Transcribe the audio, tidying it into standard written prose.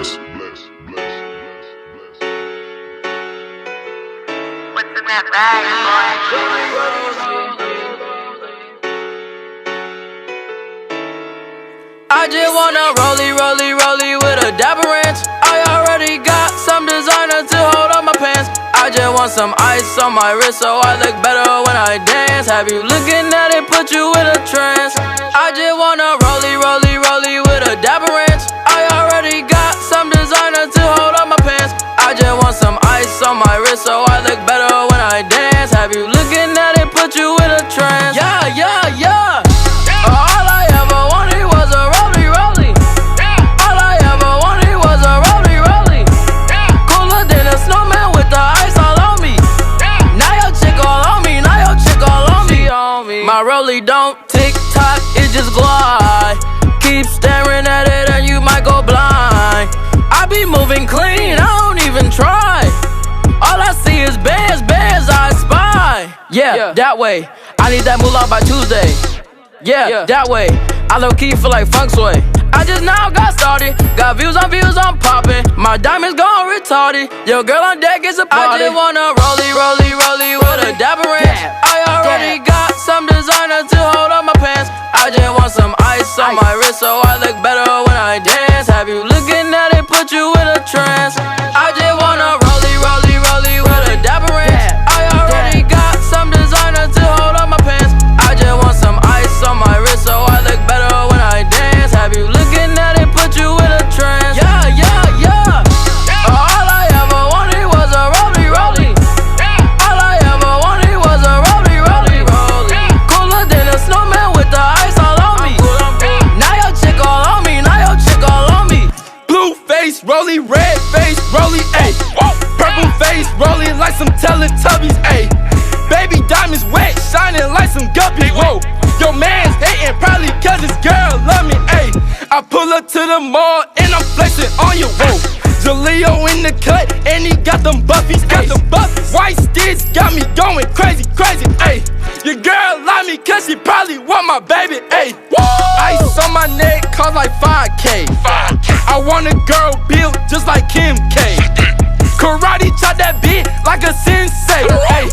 What's in that bag, I just wanna rollie with a dapper ranch. I already got some designer to hold on my pants. I just want some ice on my wrist so I look better when I dance. Have you looking at it, put you in a trance. I just wanna rollie with a dapper ranch. I already got some designer to hold on my pants. I just want some ice on my wrist so I look better when I dance. Have you looking at it, put you in a trance. Yeah. All I ever wanted was a rollie. All I ever wanted was a rollie. Cooler than a snowman with the ice all on me. Now your chick all on me, She on me. My rollie don't tick tock, it just glide. Keep staring at it and you might go blind. I be moving clean, I don't even try. All I see is bears I spy. Yeah, that way. I need that moolah by Tuesday. Yeah, that way. I low-key feel like funk sway. I just now got started. Got views, I'm popping. My diamonds gone retarded. Your girl on deck is a party. I just wanna rollie with a dapper ranch. I already got some designer to hold on my pants. I just want some ice on my wrist so I look better when I dance. Have you looking at it, put you in a trance. I just wanna rollie with a dapper ranch. I already got some designer to hold on my pants. I just want some ice on my wrist so I look better when I dance. Have you looking at it, put you in a trance. Yeah. All I ever wanted was a rollie. All I ever wanted was a rollie. Cooler than a snowman with the ice all on me. Now your chick all on me, Blue face, rollie, red face, rollie, ayy. Purple face, rolling like some Teletubbies, ayy. Baby diamonds wet, shining like some guppies, whoa. Your man's hating probably cause his girl love me, ayy. I pull up to the mall and I'm flexing on you, whoa. Jaleo in the cut and he got them buffies, White sticks got me going crazy, ayy. Your girl love me cause she probably want my baby, ayy. Ice on my neck cost like 5K. I want a girl built just like Kim K. Karate chop that beat like a sensei, ayy.